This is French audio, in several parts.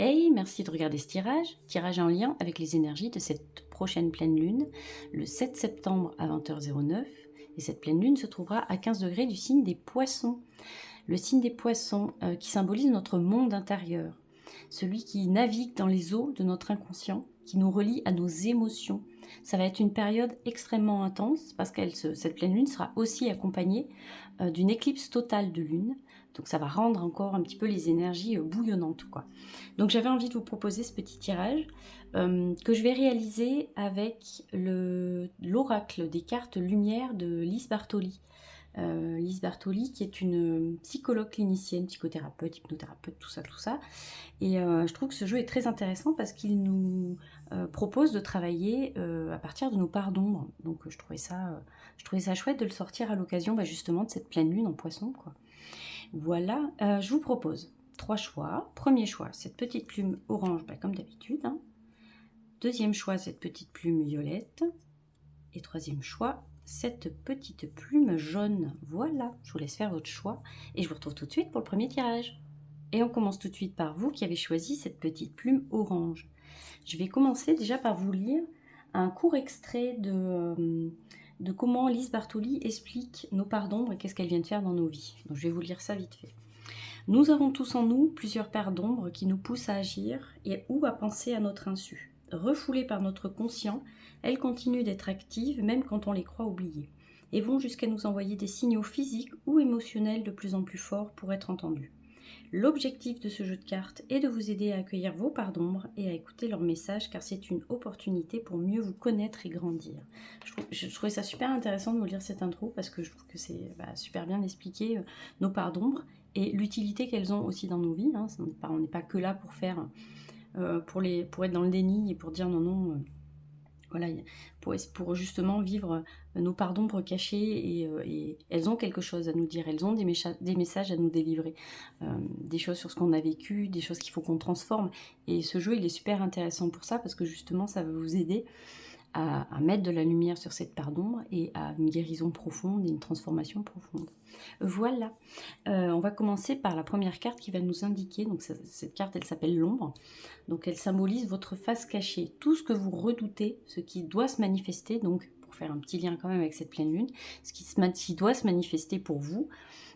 Hey, merci de regarder ce tirage en lien avec les énergies de cette prochaine pleine lune, le 7 septembre à 20h09. Et cette pleine lune se trouvera à 15 degrés du signe des poissons. Le signe des poissons qui symbolise notre monde intérieur, celui qui navigue dans les eaux de notre inconscient, qui nous relie à nos émotions. Ça va être une période extrêmement intense parce que cette pleine lune sera aussi accompagnée d'une éclipse totale de lune. Donc ça va rendre encore un petit peu les énergies bouillonnantes, quoi. Donc j'avais envie de vous proposer ce petit tirage que je vais réaliser avec l'oracle des cartes lumière de Lise Bartoli. Lise Bartoli qui est une psychologue clinicienne, psychothérapeute, hypnothérapeute, tout ça, tout ça. Et je trouve que ce jeu est très intéressant parce qu'il nous propose de travailler à partir de nos parts d'ombre. Donc je trouvais ça chouette de le sortir à l'occasion justement de cette pleine lune en poisson, quoi. Voilà, je vous propose 3 choix. Premier choix, cette petite plume orange, comme d'habitude, hein. Deuxième choix, cette petite plume violette. Et troisième choix, cette petite plume jaune. Voilà, je vous laisse faire votre choix. Et je vous retrouve tout de suite pour le premier tirage. Et on commence tout de suite par vous qui avez choisi cette petite plume orange. Je vais commencer déjà par vous lire un court extrait de comment Lise Bartoli explique nos parts d'ombre et qu'est-ce qu'elle vient de faire dans nos vies. Donc je vais vous lire ça vite fait. Nous avons tous en nous plusieurs parts d'ombre qui nous poussent à agir et ou à penser à notre insu. Refoulées par notre conscient, elles continuent d'être actives même quand on les croit oubliées et vont jusqu'à nous envoyer des signaux physiques ou émotionnels de plus en plus forts pour être entendus. L'objectif de ce jeu de cartes est de vous aider à accueillir vos parts d'ombre et à écouter leurs messages car c'est une opportunité pour mieux vous connaître et grandir. Je trouvais ça super intéressant de vous lire cette intro parce que je trouve que c'est super bien expliqué nos parts d'ombre et l'utilité qu'elles ont aussi dans nos vies. Hein. On n'est pas que là pour faire, pour être dans le déni et pour dire non, non. Voilà, pour justement vivre nos parts d'ombre cachées et elles ont quelque chose à nous dire, elles ont des messages à nous délivrer, des choses sur ce qu'on a vécu, des choses qu'il faut qu'on transforme. Et ce jeu, il est super intéressant pour ça parce que justement, ça va vous aider à mettre de la lumière sur cette part d'ombre et à une guérison profonde et une transformation profonde. Voilà, on va commencer par la première carte qui va nous indiquer, donc cette carte elle s'appelle l'ombre, donc elle symbolise votre face cachée, tout ce que vous redoutez, ce qui doit se manifester, donc pour faire un petit lien quand même avec cette pleine lune, ce qui doit se manifester pour vous,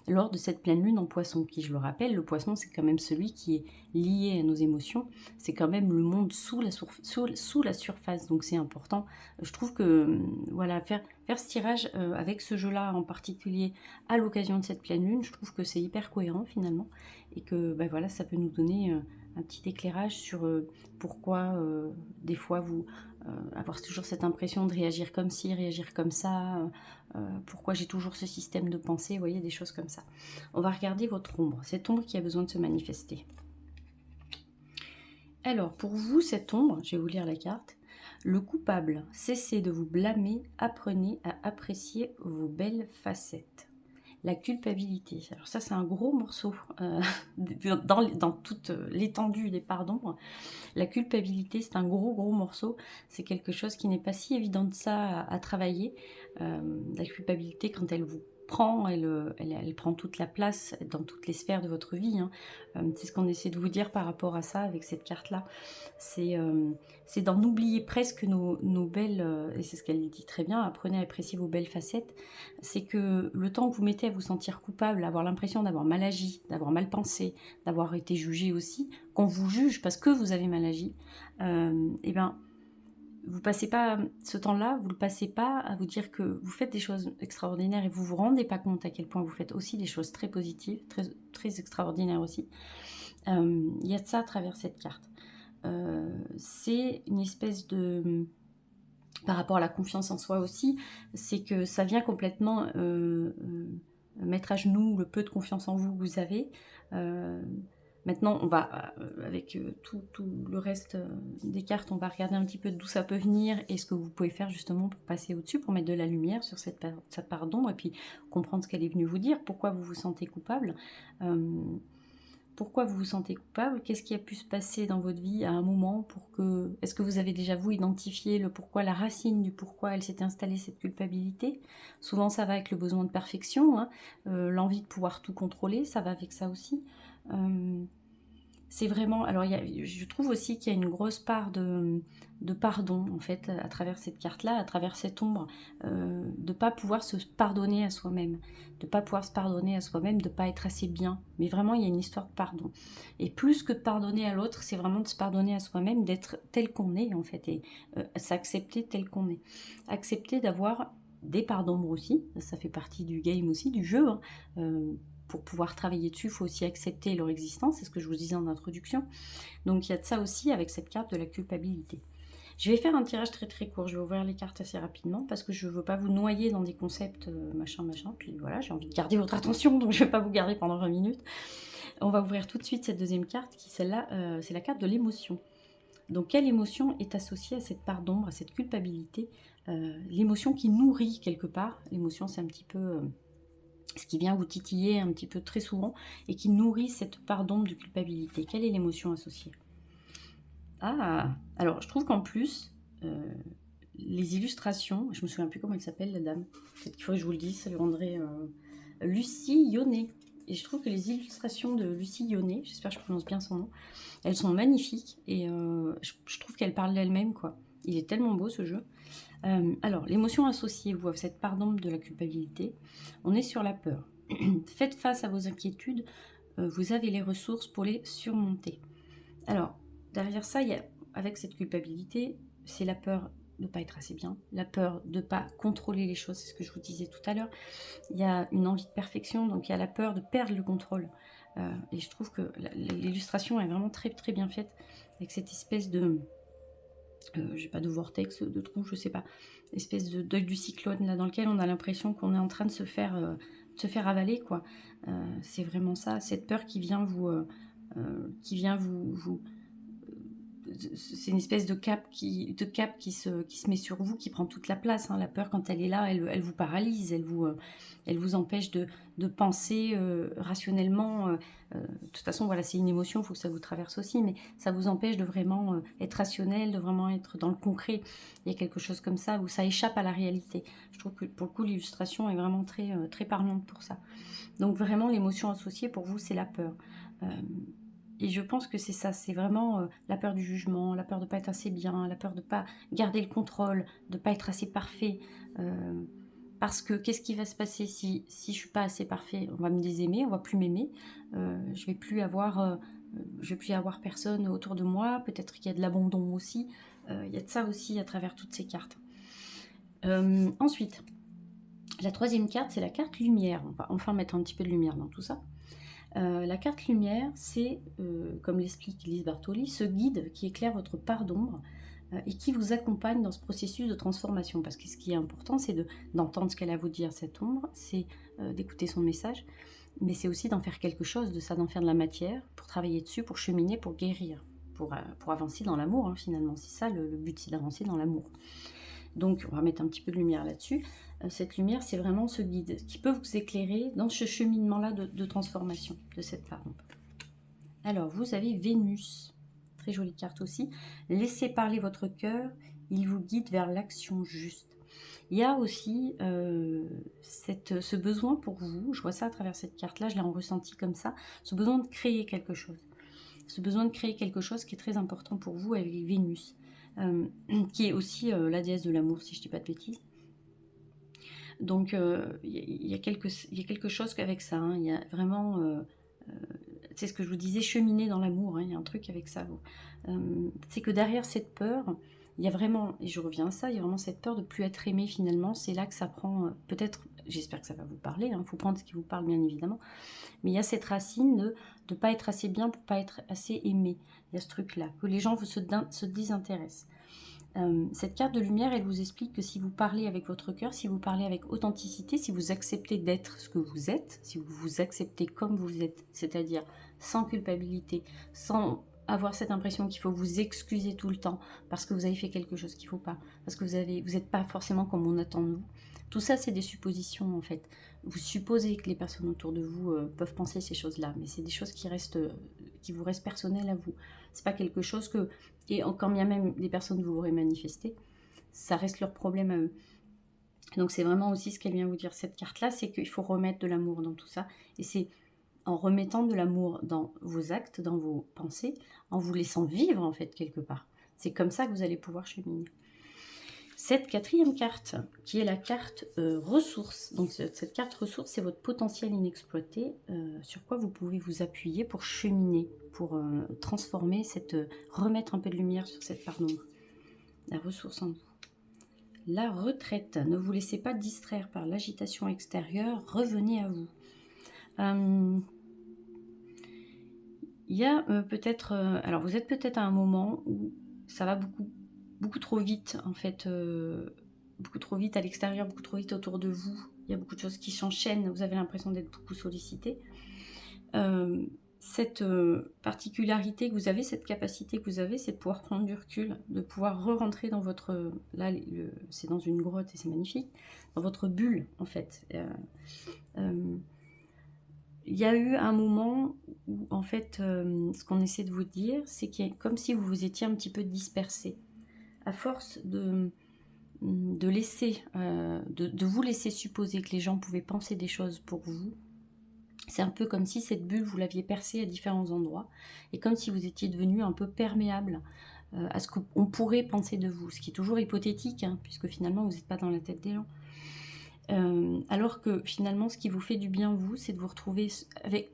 lors de cette pleine lune en poisson, qui je le rappelle, le poisson c'est quand même celui qui est lié à nos émotions, c'est quand même le monde sous la surface, donc c'est important. Je trouve que voilà, faire ce tirage avec ce jeu-là en particulier à l'occasion de cette pleine lune, je trouve que c'est hyper cohérent finalement, et que voilà, ça peut nous donner un petit éclairage sur pourquoi des fois vous avoir toujours cette impression de réagir comme ci, réagir comme ça, pourquoi j'ai toujours ce système de pensée, vous voyez, des choses comme ça. On va regarder votre ombre, cette ombre qui a besoin de se manifester. Alors, pour vous, cette ombre, je vais vous lire la carte. Le coupable, cessez de vous blâmer, apprenez à apprécier vos belles facettes. La culpabilité, alors ça c'est un gros morceau dans toute l'étendue des parts d'ombre. La culpabilité, c'est un gros morceau, c'est quelque chose qui n'est pas si évident de ça à travailler. La culpabilité, quand elle vous prend, elle prend toute la place dans toutes les sphères de votre vie, hein. C'est ce qu'on essaie de vous dire par rapport à ça avec cette carte-là. C'est d'en oublier presque nos belles, et c'est ce qu'elle dit très bien, apprenez à apprécier vos belles facettes. C'est que le temps que vous mettez à vous sentir coupable, à avoir l'impression d'avoir mal agi, d'avoir mal pensé, d'avoir été jugé aussi, qu'on vous juge parce que vous avez mal agi, et ben vous passez pas ce temps-là, vous le passez pas à vous dire que vous faites des choses extraordinaires et vous vous rendez pas compte à quel point vous faites aussi des choses très positives, très extraordinaires aussi. Il y a de ça à travers cette carte. C'est une espèce de... Par rapport à la confiance en soi aussi, c'est que ça vient complètement mettre à genoux le peu de confiance en vous que vous avez. Maintenant, on va, avec tout le reste des cartes, on va regarder un petit peu d'où ça peut venir et ce que vous pouvez faire justement pour passer au-dessus, pour mettre de la lumière sur cette part d'ombre et puis comprendre ce qu'elle est venue vous dire, pourquoi vous vous sentez coupable. Pourquoi vous vous sentez coupable? Qu'est-ce qui a pu se passer dans votre vie à un moment pour que... Est-ce que vous avez déjà, vous, identifié le pourquoi, la racine du pourquoi elle s'est installée, cette culpabilité? Souvent, ça va avec le besoin de perfection, hein, l'envie de pouvoir tout contrôler, ça va avec ça aussi. c'est vraiment... Alors, je trouve aussi qu'il y a une grosse part de pardon, en fait, à travers cette carte-là, à travers cette ombre, de ne pas pouvoir se pardonner à soi-même, de ne pas pouvoir se pardonner à soi-même, de ne pas être assez bien. Mais vraiment, il y a une histoire de pardon. Et plus que de pardonner à l'autre, c'est vraiment de se pardonner à soi-même, d'être tel qu'on est, en fait, et s'accepter tel qu'on est. Accepter d'avoir des parts d'ombre aussi, ça fait partie du game aussi, du jeu, hein. Pour pouvoir travailler dessus, il faut aussi accepter leur existence, c'est ce que je vous disais en introduction. Donc il y a de ça aussi avec cette carte de la culpabilité. Je vais faire un tirage très très court, je vais ouvrir les cartes assez rapidement parce que je ne veux pas vous noyer dans des concepts machin, puis voilà, j'ai envie de garder votre attention, donc je ne vais pas vous garder pendant 20 minutes. On va ouvrir tout de suite cette deuxième carte, qui celle-là, c'est la carte de l'émotion. Donc quelle émotion est associée à cette part d'ombre, à cette culpabilité, l'émotion qui nourrit quelque part, l'émotion c'est un petit peu... ce qui vient vous titiller un petit peu très souvent et qui nourrit cette part d'ombre de culpabilité. Quelle est l'émotion associée? Ah, alors je trouve qu'en plus, les illustrations, je me souviens plus comment elle s'appelle la dame, peut-être qu'il faudrait que je vous le dise, ça lui rendrait... Lucie Yonnet. Et je trouve que les illustrations de Lucie Yonnet, j'espère que je prononce bien son nom, elles sont magnifiques et je trouve qu'elle parle d'elle-même, quoi. Il est tellement beau ce jeu. Alors, l'émotion associée, vous, à cette part d'ombre de la culpabilité, on est sur la peur. Faites face à vos inquiétudes, vous avez les ressources pour les surmonter. Alors, derrière ça, avec cette culpabilité, c'est la peur de ne pas être assez bien, la peur de ne pas contrôler les choses, c'est ce que je vous disais tout à l'heure. Il y a une envie de perfection, donc il y a la peur de perdre le contrôle. Et je trouve que l'illustration est vraiment très très bien faite, avec cette espèce de... j'ai pas de vortex, de trou, je sais pas, espèce de deuil du cyclone là dans lequel on a l'impression qu'on est en train de se faire avaler, quoi. C'est vraiment ça, cette peur qui vient vous c'est une espèce de cape qui se met sur vous, qui prend toute la place, hein. La peur, quand elle est là, elle vous paralyse, elle vous empêche de penser rationnellement. De toute façon, voilà, c'est une émotion, il faut que ça vous traverse aussi, mais ça vous empêche de vraiment être rationnel, de vraiment être dans le concret. Il y a quelque chose comme ça où ça échappe à la réalité. Je trouve que pour le coup, l'illustration est vraiment très, très parlante pour ça. Donc vraiment, l'émotion associée pour vous, c'est la peur. Et je pense que c'est ça, c'est vraiment la peur du jugement, la peur de ne pas être assez bien, la peur de ne pas garder le contrôle, de ne pas être assez parfait. Parce que qu'est-ce qui va se passer si je ne suis pas assez parfait? On va me désaimer, on va plus m'aimer, je vais plus avoir personne autour de moi, peut-être qu'il y a de l'abandon aussi, il y a de ça aussi à travers toutes ces cartes. Ensuite, la troisième carte, c'est la carte lumière. On va enfin mettre un petit peu de lumière dans tout ça. La carte lumière, c'est, comme l'explique Lise Bartoli, ce guide qui éclaire votre part d'ombre et qui vous accompagne dans ce processus de transformation. Parce que ce qui est important, c'est d'entendre ce qu'elle a à vous dire, cette ombre, c'est d'écouter son message, mais c'est aussi d'en faire quelque chose, de ça, d'en faire de la matière, pour travailler dessus, pour cheminer, pour guérir, pour avancer dans l'amour, hein, finalement. C'est ça, le but, c'est d'avancer dans l'amour. Donc, on va mettre un petit peu de lumière là-dessus. Cette lumière, c'est vraiment ce guide qui peut vous éclairer dans ce cheminement-là de transformation de cette part. Alors, vous avez Vénus. Très jolie carte aussi. Laissez parler votre cœur. Il vous guide vers l'action juste. Il y a aussi ce besoin pour vous, je vois ça à travers cette carte-là, je l'ai ressenti comme ça, ce besoin de créer quelque chose. Ce besoin de créer quelque chose qui est très important pour vous avec Vénus. Qui est aussi la déesse de l'amour, si je ne dis pas de bêtises. Donc, il y a quelque chose avec ça. Hein. Il y a vraiment... c'est ce que je vous disais, cheminer dans l'amour. Hein. Il y a un truc avec ça. C'est que derrière cette peur, il y a vraiment... Et je reviens à ça, il y a vraiment cette peur de ne plus être aimé finalement. C'est là que ça prend... peut-être... J'espère que ça va vous parler. Il faut prendre ce qui vous parle, bien évidemment. Mais il y a cette racine de ne pas être assez bien pour ne pas être assez aimé. Il y a ce truc-là, que les gens se désintéressent. Cette carte de lumière, elle vous explique que si vous parlez avec votre cœur, si vous parlez avec authenticité, si vous acceptez d'être ce que vous êtes, si vous vous acceptez comme vous êtes, c'est-à-dire sans culpabilité, sans avoir cette impression qu'il faut vous excuser tout le temps parce que vous avez fait quelque chose qu'il ne faut pas, parce que vous n'êtes pas forcément comme on attend de vous. Tout ça, c'est des suppositions en fait. Vous supposez que les personnes autour de vous peuvent penser ces choses-là, mais c'est des choses qui vous restent personnelles à vous. C'est pas quelque chose que, et quand bien même les personnes vous l'auraient manifesté, ça reste leur problème à eux. Donc c'est vraiment aussi ce qu'elle vient vous dire cette carte-là, c'est qu'il faut remettre de l'amour dans tout ça. Et c'est en remettant de l'amour dans vos actes, dans vos pensées, en vous laissant vivre en fait quelque part. C'est comme ça que vous allez pouvoir cheminer. Cette quatrième carte, qui est la carte ressources. Donc cette carte ressources, c'est votre potentiel inexploité, sur quoi vous pouvez vous appuyer pour cheminer, pour transformer, remettre un peu de lumière sur cette part d'ombre. La ressource en vous. La retraite. Ne vous laissez pas distraire par l'agitation extérieure, revenez à vous. Il y a peut-être... alors vous êtes peut-être à un moment où ça va beaucoup trop vite, en fait, beaucoup trop vite à l'extérieur, beaucoup trop vite autour de vous. Il y a beaucoup de choses qui s'enchaînent, vous avez l'impression d'être beaucoup sollicité. Cette particularité que vous avez, cette capacité que vous avez, c'est de pouvoir prendre du recul, de pouvoir re-rentrer dans votre... Là, c'est dans une grotte et c'est magnifique, dans votre bulle, en fait. Il y a eu un moment où, en fait, ce qu'on essaie de vous dire, c'est qu'il y a comme si vous vous étiez un petit peu dispersé. À force de laisser, de vous laisser supposer que les gens pouvaient penser des choses pour vous, c'est un peu comme si cette bulle, vous l'aviez percée à différents endroits, et comme si vous étiez devenu un peu perméable à ce qu'on pourrait penser de vous, ce qui est toujours hypothétique, hein, puisque finalement, vous n'êtes pas dans la tête des gens. Alors que finalement, ce qui vous fait du bien, vous, c'est de vous retrouver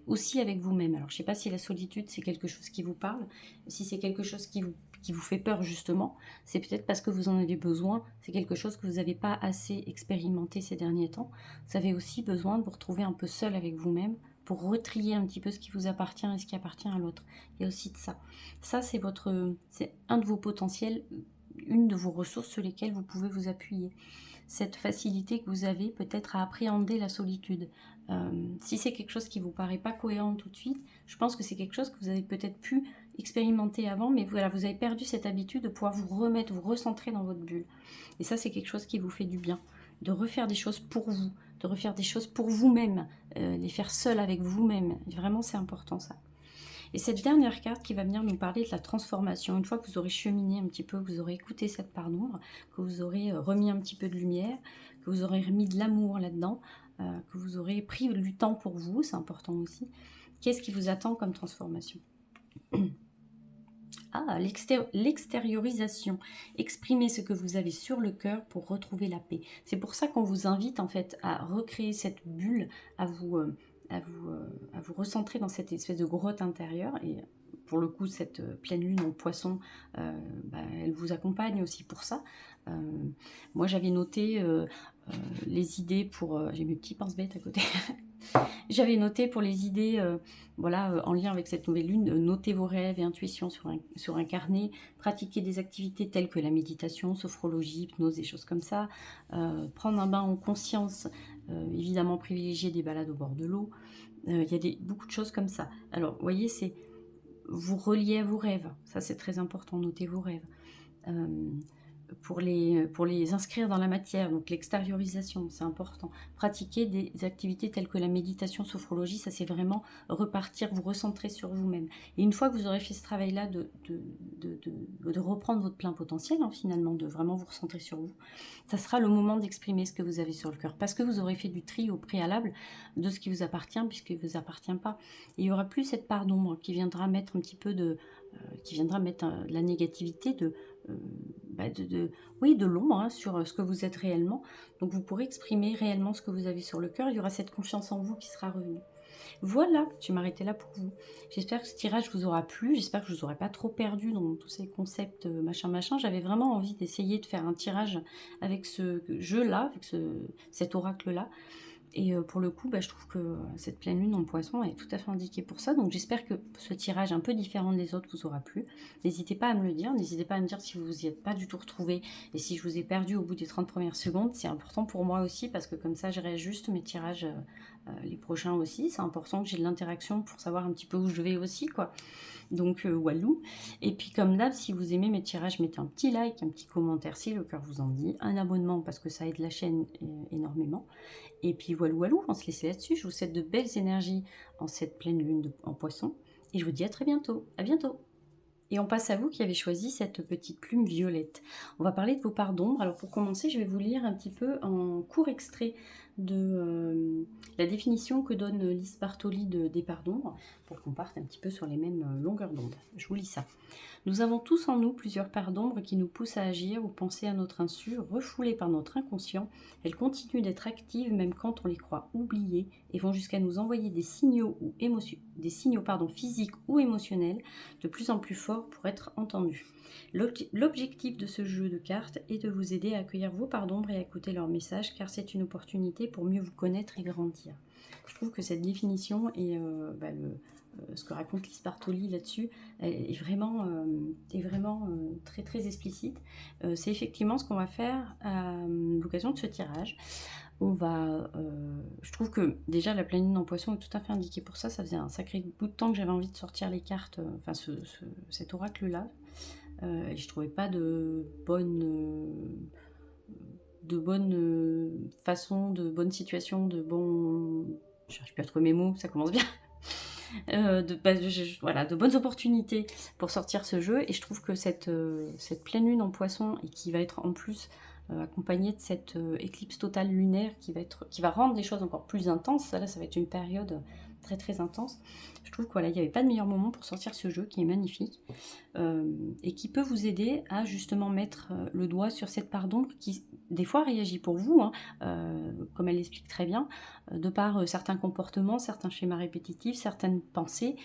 aussi avec vous-même. Alors, je ne sais pas si la solitude, c'est quelque chose qui vous parle, si c'est quelque chose qui vous fait peur, justement, c'est peut-être parce que vous en avez besoin, c'est quelque chose que vous n'avez pas assez expérimenté ces derniers temps. Vous avez aussi besoin de vous retrouver un peu seul avec vous-même, pour retrier un petit peu ce qui vous appartient et ce qui appartient à l'autre. Il y a aussi de ça. Ça, c'est un de vos potentiels, une de vos ressources sur lesquelles vous pouvez vous appuyer. Cette facilité que vous avez peut-être à appréhender la solitude. Si c'est quelque chose qui ne vous paraît pas cohérent tout de suite, je pense que c'est quelque chose que vous avez peut-être pu expérimenter avant, mais voilà, vous avez perdu cette habitude de pouvoir vous remettre, vous recentrer dans votre bulle. Et ça, c'est quelque chose qui vous fait du bien. De refaire des choses pour vous, de refaire des choses pour vous-même, les faire seul avec vous-même. Vraiment, c'est important ça. Et cette dernière carte qui va venir nous parler de la transformation, une fois que vous aurez cheminé un petit peu, que vous aurez écouté cette part d'ombre, que vous aurez remis un petit peu de lumière, que vous aurez remis de l'amour là-dedans, que vous aurez pris du temps pour vous, c'est important aussi. Qu'est-ce qui vous attend comme transformation? Ah, l'extériorisation. Exprimez ce que vous avez sur le cœur pour retrouver la paix. C'est pour ça qu'on vous invite en fait à recréer cette bulle, à vous recentrer dans cette espèce de grotte intérieure. Et pour le coup, cette pleine lune en poisson, elle vous accompagne aussi pour ça. Moi, j'avais noté les idées pour... j'ai mes petits pince-bêtes à côté. J'avais noté pour les idées, en lien avec cette nouvelle lune, notez vos rêves et intuitions sur un carnet, pratiquer des activités telles que la méditation, sophrologie, hypnose, des choses comme ça, prendre un bain en conscience, évidemment privilégier des balades au bord de l'eau. Il y a beaucoup de choses comme ça. Alors, vous voyez, c'est vous relier à vos rêves. Ça, c'est très important, notez vos rêves. Pour les inscrire dans la matière, donc l'extériorisation, c'est important. Pratiquer des activités telles que la méditation, sophrologie, ça c'est vraiment repartir, vous recentrer sur vous-même. Et une fois que vous aurez fait ce travail-là de reprendre votre plein potentiel, hein, finalement, de vraiment vous recentrer sur vous, ça sera le moment d'exprimer ce que vous avez sur le cœur, parce que vous aurez fait du tri au préalable de ce qui vous appartient, puisqu'il ne vous appartient pas. Et il n'y aura plus cette part d'ombre qui viendra mettre un petit peu de la négativité, de l'ombre, hein, sur ce que vous êtes réellement. Donc vous pourrez exprimer réellement ce que vous avez sur le cœur. Il y aura cette confiance en vous qui sera revenue. Voilà, je vais m'arrêter là pour vous. J'espère que ce tirage vous aura plu. J'espère que je ne vous aurai pas trop perdu dans tous ces concepts machin. J'avais vraiment envie d'essayer de faire un tirage avec ce jeu-là, avec cet oracle-là. Et pour le coup, je trouve que cette pleine lune en poisson est tout à fait indiquée pour ça. Donc j'espère que ce tirage un peu différent des autres vous aura plu. N'hésitez pas à me le dire. N'hésitez pas à me dire si vous n'y êtes pas du tout retrouvé. Et si je vous ai perdu au bout des 30 premières secondes, c'est important pour moi aussi. Parce que comme ça, je réajuste mes tirages les prochains aussi. C'est important que j'ai de l'interaction pour savoir un petit peu où je vais aussi, quoi. Donc walou. Et puis comme d'hab, si vous aimez mes tirages, mettez un petit like, un petit commentaire si le cœur vous en dit, un abonnement parce que ça aide la chaîne énormément. Et puis walou, on se laisse là-dessus. Je vous souhaite de belles énergies en cette pleine lune en poisson. Et je vous dis à très bientôt. À bientôt. Et on passe à vous qui avez choisi cette petite plume violette. On va parler de vos parts d'ombre. Alors pour commencer, je vais vous lire un petit peu en court extrait de la définition que donne Lise Bartoli des parts d'ombre, pour qu'on parte un petit peu sur les mêmes longueurs d'onde. Je vous lis ça. Nous avons tous en nous plusieurs parts d'ombre qui nous poussent à agir ou penser à notre insu, refoulées par notre inconscient. Elles continuent d'être actives même quand on les croit oubliées et vont jusqu'à nous envoyer des signaux, physiques ou émotionnels de plus en plus forts pour être entendus. L'objectif de ce jeu de cartes est de vous aider à accueillir vos parts d'ombre et à écouter leurs messages, car c'est une opportunité pour mieux vous connaître et grandir. Je trouve que cette définition et ce que raconte Lise Bartoli là-dessus est vraiment très très explicite. C'est effectivement ce qu'on va faire à l'occasion de ce tirage. On va, je trouve que déjà la pleine lune en poisson est tout à fait indiquée pour ça. Ça faisait un sacré bout de temps que j'avais envie de sortir les cartes, enfin cet oracle-là. Et je trouvais pas de bonne façon, de bonne situation, de bon... Je n'arrive plus à trouver mes mots, ça commence bien. De bonnes opportunités pour sortir ce jeu. Et je trouve que cette pleine lune en poisson, et qui va être en plus accompagnée de cette éclipse totale lunaire qui va rendre les choses encore plus intenses. Là, ça va être une période très très intense. Je trouve qu'il n'y avait pas de meilleur moment pour sortir ce jeu qui est magnifique et qui peut vous aider à justement mettre le doigt sur cette part d'ombre qui des fois réagit pour vous, comme elle l'explique très bien, de par certains comportements, certains schémas répétitifs, certaines pensées,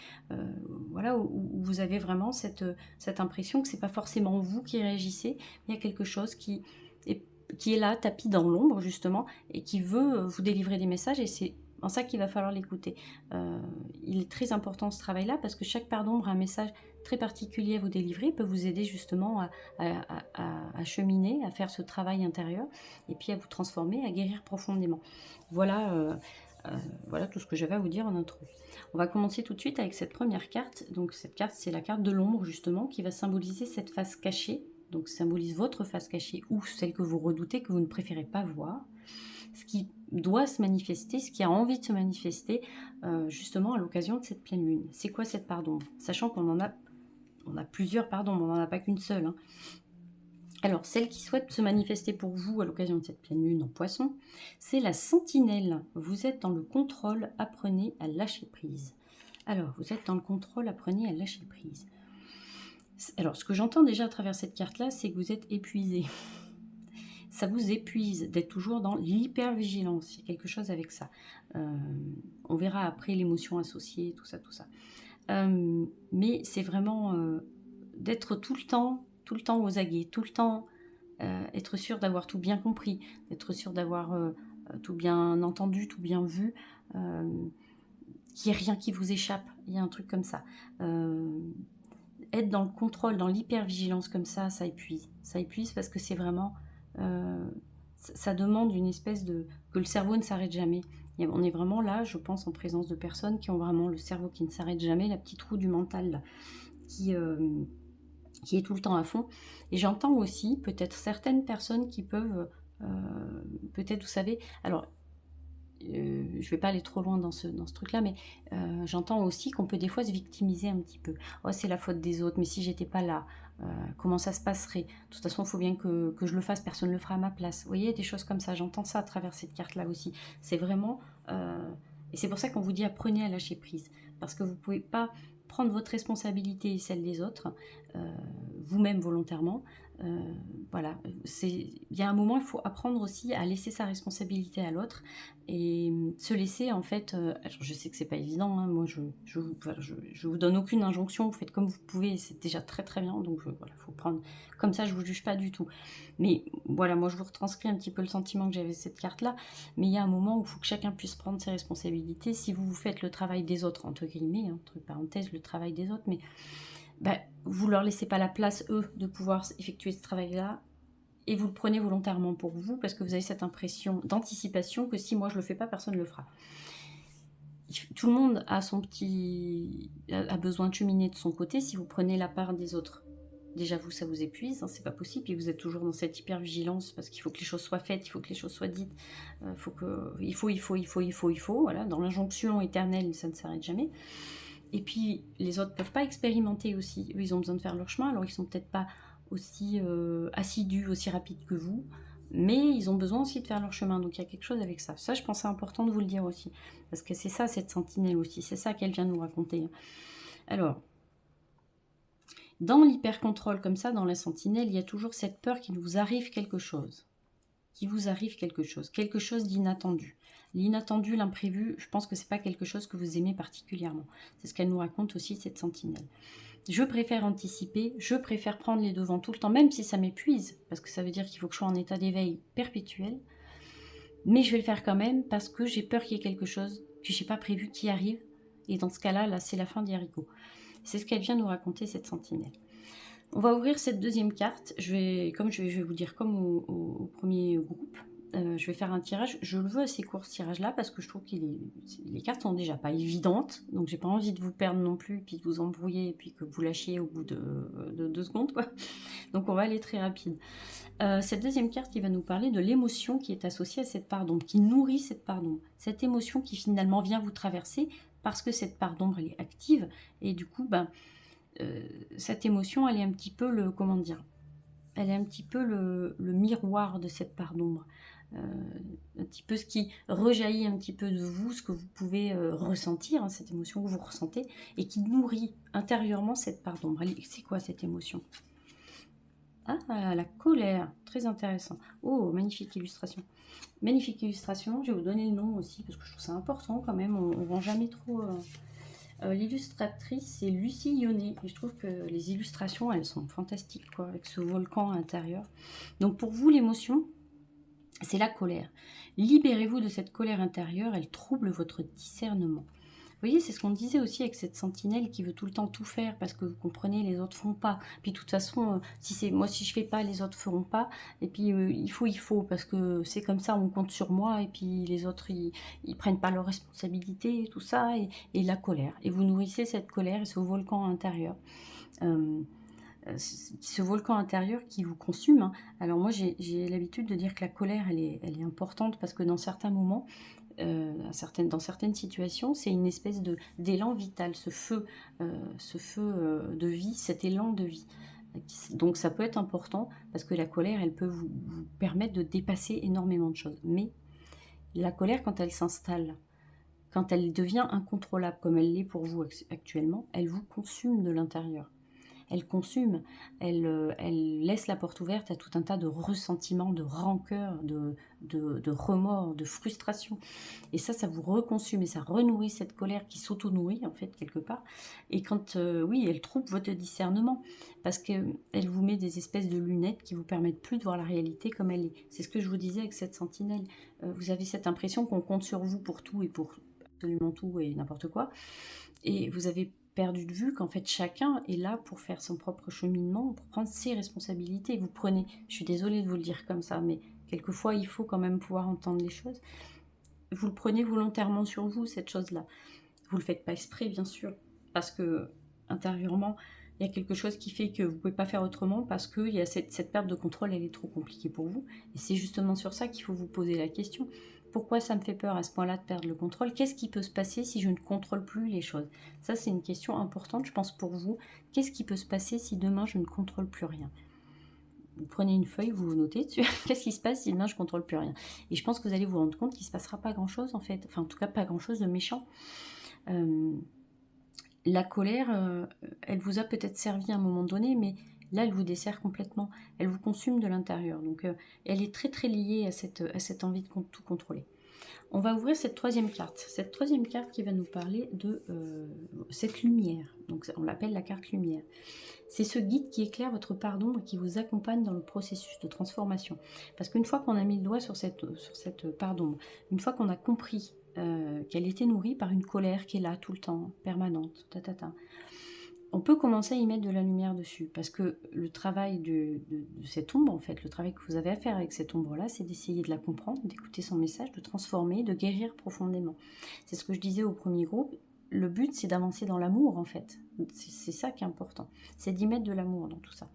voilà, où vous avez vraiment cette impression que c'est pas forcément vous qui réagissez, mais il y a quelque chose qui est là, tapis dans l'ombre justement, et qui veut vous délivrer des messages, et c'est en ça qu'il va falloir l'écouter. Il est très important ce travail-là, parce que chaque part d'ombre a un message très particulier à vous délivrer, peut vous aider justement à cheminer, à faire ce travail intérieur, et puis à vous transformer, à guérir profondément. Voilà, voilà tout ce que j'avais à vous dire en intro. On va commencer tout de suite avec cette première carte. Donc cette carte, c'est la carte de l'ombre justement, qui va symboliser cette face cachée, donc symbolise votre face cachée, ou celle que vous redoutez, que vous ne préférez pas voir. Ce qui doit se manifester, ce qui a envie de se manifester justement à l'occasion de cette pleine lune. C'est quoi cette part d'ombre? Sachant qu'on a plusieurs parts d'ombre, on n'en a pas qu'une seule. Alors, celle qui souhaite se manifester pour vous à l'occasion de cette pleine lune en poisson, c'est la sentinelle. Vous êtes dans le contrôle, apprenez à lâcher prise. Alors, vous êtes dans le contrôle, apprenez à lâcher prise. Alors, ce que j'entends déjà à travers cette carte-là, c'est que vous êtes épuisé. Ça vous épuise d'être toujours dans l'hypervigilance. Il y a quelque chose avec ça. On verra après l'émotion associée, tout ça, tout ça. Mais c'est vraiment d'être tout le temps aux aguets, tout le temps être sûr d'avoir tout bien compris, d'être sûr d'avoir tout bien entendu, tout bien vu, qu'il n'y ait rien qui vous échappe. Il y a un truc comme ça. Être dans le contrôle, dans l'hypervigilance comme ça épuise. Ça épuise parce que c'est vraiment... ça demande une espèce de... que le cerveau ne s'arrête jamais. On est vraiment là, je pense, en présence de personnes qui ont vraiment le cerveau qui ne s'arrête jamais, la petite roue du mental là, qui est tout le temps à fond. Et j'entends aussi peut-être certaines personnes qui peuvent, peut-être, vous savez, alors je ne vais pas aller trop loin dans ce truc-là, mais j'entends aussi qu'on peut des fois se victimiser un petit peu. Oh, c'est la faute des autres, mais si j'étais pas là, comment ça se passerait? De toute façon, il faut bien que je le fasse, personne ne le fera à ma place. Vous voyez, des choses comme ça, j'entends ça à travers cette carte-là aussi. C'est vraiment... et c'est pour ça qu'on vous dit apprenez à lâcher prise, parce que vous ne pouvez pas prendre votre responsabilité et celle des autres, vous-même volontairement. Voilà, il y a un moment, il faut apprendre aussi à laisser sa responsabilité à l'autre et se laisser en fait. Alors je sais que c'est pas évident, moi je vous donne aucune injonction, vous faites comme vous pouvez, c'est déjà très très bien. Donc voilà, faut prendre comme ça, je vous juge pas du tout. Mais voilà, moi je vous retranscris un petit peu le sentiment que j'avais cette carte là. Mais il y a un moment où il faut que chacun puisse prendre ses responsabilités. Si vous faites le travail des autres, entre guillemets, entre parenthèses, le travail des autres, mais vous leur laissez pas la place, eux, de pouvoir effectuer ce travail-là, et vous le prenez volontairement pour vous, parce que vous avez cette impression d'anticipation que si moi je le fais pas, personne ne le fera. Tout le monde a a besoin de cheminer de son côté. Si vous prenez la part des autres, déjà vous, ça vous épuise, c'est pas possible, et vous êtes toujours dans cette hyper-vigilance, parce qu'il faut que les choses soient faites, il faut que les choses soient dites, il faut, voilà, dans l'injonction éternelle, ça ne s'arrête jamais. Et puis, les autres ne peuvent pas expérimenter aussi. Eux, ils ont besoin de faire leur chemin. Alors, ils ne sont peut-être pas aussi assidus, aussi rapides que vous. mais ils ont besoin aussi de faire leur chemin. Donc il y a quelque chose avec ça. Ça, je pense c'est important de vous le dire aussi. Parce que c'est ça, cette sentinelle aussi. C'est ça qu'elle vient nous raconter. Alors, dans l'hyper-contrôle comme ça, dans la sentinelle, il y a toujours cette peur qu'il vous arrive quelque chose. Qu'il vous arrive quelque chose d'inattendu. L'inattendu, l'imprévu, je pense que c'est pas quelque chose que vous aimez particulièrement. C'est ce qu'elle nous raconte aussi, cette sentinelle. Je préfère anticiper, je préfère prendre les devants tout le temps, même si ça m'épuise, parce que ça veut dire qu'il faut que je sois en état d'éveil perpétuel. Mais je vais le faire quand même, parce que j'ai peur qu'il y ait quelque chose que je n'ai pas prévu qui arrive. Et dans ce cas-là, là, c'est la fin d'Yarico. C'est ce qu'elle vient nous raconter, cette sentinelle. On va ouvrir cette deuxième carte. Je vais vous dire comme au premier groupe. Je vais faire un tirage. Je le veux assez court, ce tirage-là, parce que je trouve que les cartes sont déjà pas évidentes. Donc, j'ai pas envie de vous perdre non plus, puis de vous embrouiller, et puis que vous lâchiez au bout de 2 secondes, quoi. Donc, on va aller très rapide. Cette deuxième carte qui va nous parler de l'émotion qui est associée à cette part d'ombre, qui nourrit cette part d'ombre. Cette émotion qui finalement vient vous traverser parce que cette part d'ombre, elle est active. Et du coup, cette émotion, elle est un petit peu le... Comment dire ? Elle est un petit peu le miroir de cette part d'ombre. Un petit peu ce qui rejaillit un petit peu de vous, ce que vous pouvez ressentir, hein, cette émotion que vous ressentez, et qui nourrit intérieurement cette part d'ombre. C'est quoi cette émotion ? Ah, la colère, très intéressant. Oh, magnifique illustration. Magnifique illustration, je vais vous donner le nom aussi, parce que je trouve ça important quand même, on ne vend jamais trop... L'illustratrice, c'est Lucie Yonnet, et je trouve que les illustrations, elles sont fantastiques, quoi, avec ce volcan à l'intérieur. Donc pour vous, l'émotion, c'est la colère. Libérez-vous de cette colère intérieure, elle trouble votre discernement. Vous voyez, c'est ce qu'on disait aussi avec cette sentinelle qui veut tout le temps tout faire parce que vous comprenez, les autres font pas. Puis de toute façon, si je fais pas, les autres feront pas. Et puis il faut parce que c'est comme ça, on compte sur moi. Et puis les autres, ils prennent pas leurs responsabilités et tout ça et la colère. Et vous nourrissez cette colère et ce volcan intérieur. Ce volcan intérieur qui vous consume. Hein. Alors moi, j'ai l'habitude de dire que la colère, elle est importante parce que dans certains moments, dans certaines situations, c'est une espèce d'élan vital, ce feu de vie, cet élan de vie. Donc ça peut être important parce que la colère, elle peut vous permettre de dépasser énormément de choses. Mais la colère, quand elle s'installe, quand elle devient incontrôlable comme elle l'est pour vous actuellement, elle vous consume de l'intérieur. Elle consume, elle laisse la porte ouverte à tout un tas de ressentiments, de rancœur, de remords, de frustration. Et ça vous reconsume et ça renourrit cette colère qui s'auto-nourrit en fait quelque part. Et quand, oui, elle trouble votre discernement parce qu'elle vous met des espèces de lunettes qui vous permettent plus de voir la réalité comme elle est. C'est ce que je vous disais avec cette sentinelle. Vous avez cette impression qu'on compte sur vous pour tout et pour absolument tout et n'importe quoi. Et vous avez perdu de vue qu'en fait chacun est là pour faire son propre cheminement, pour prendre ses responsabilités. Vous prenez, je suis désolée de vous le dire comme ça, mais quelquefois il faut quand même pouvoir entendre les choses. Vous le prenez volontairement sur vous, cette chose-là. Vous le faites pas exprès, bien sûr, parce que intérieurement, il y a quelque chose qui fait que vous pouvez pas faire autrement parce que il y a cette perte de contrôle, elle est trop compliquée pour vous. Et c'est justement sur ça qu'il faut vous poser la question. Pourquoi ça me fait peur à ce point-là de perdre le contrôle? Qu'est-ce qui peut se passer si je ne contrôle plus les choses? Ça, c'est une question importante, je pense, pour vous. Qu'est-ce qui peut se passer si demain je ne contrôle plus rien? Vous prenez une feuille, vous notez dessus. Qu'est-ce qui se passe si demain je ne contrôle plus rien? Et je pense que vous allez vous rendre compte qu'il ne se passera pas grand-chose, en fait. Enfin, en tout cas, pas grand-chose de méchant. La colère, elle vous a peut-être servi à un moment donné, mais là, elle vous dessert complètement. Elle vous consume de l'intérieur. Donc, elle est très, très liée à cette envie de tout contrôler. On va ouvrir cette troisième carte. Cette troisième carte qui va nous parler de cette lumière. Donc, on l'appelle la carte lumière. C'est ce guide qui éclaire votre part d'ombre et qui vous accompagne dans le processus de transformation. Parce qu'une fois qu'on a mis le doigt sur cette part d'ombre, une fois qu'on a compris qu'elle était nourrie par une colère qui est là tout le temps, permanente, on peut commencer à y mettre de la lumière dessus. Parce que le travail de cette ombre, en fait, le travail que vous avez à faire avec cette ombre-là, c'est d'essayer de la comprendre, d'écouter son message, de transformer, de guérir profondément. C'est ce que je disais au premier groupe. Le but, c'est d'avancer dans l'amour, en fait. C'est ça qui est important. C'est d'y mettre de l'amour dans tout ça.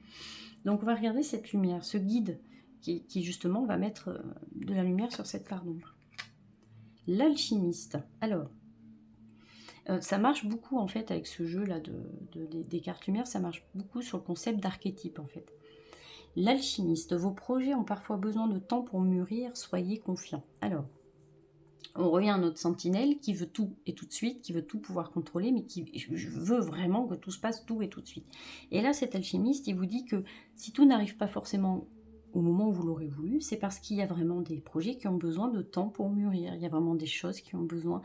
Donc, on va regarder cette lumière, ce guide qui justement, va mettre de la lumière sur cette part d'ombre. L'alchimiste. Alors, ça marche beaucoup en fait avec ce jeu là des cartes lumière, ça marche beaucoup sur le concept d'archétype en fait. L'alchimiste, vos projets ont parfois besoin de temps pour mûrir, soyez confiant. Alors, on revient à notre sentinelle qui veut tout et tout de suite, qui veut tout pouvoir contrôler, mais qui veut vraiment que tout se passe tout et tout de suite. Et là, cet alchimiste, il vous dit que si tout n'arrive pas forcément au moment où vous l'aurez voulu, c'est parce qu'il y a vraiment des projets qui ont besoin de temps pour mûrir. Il y a vraiment des choses qui ont besoin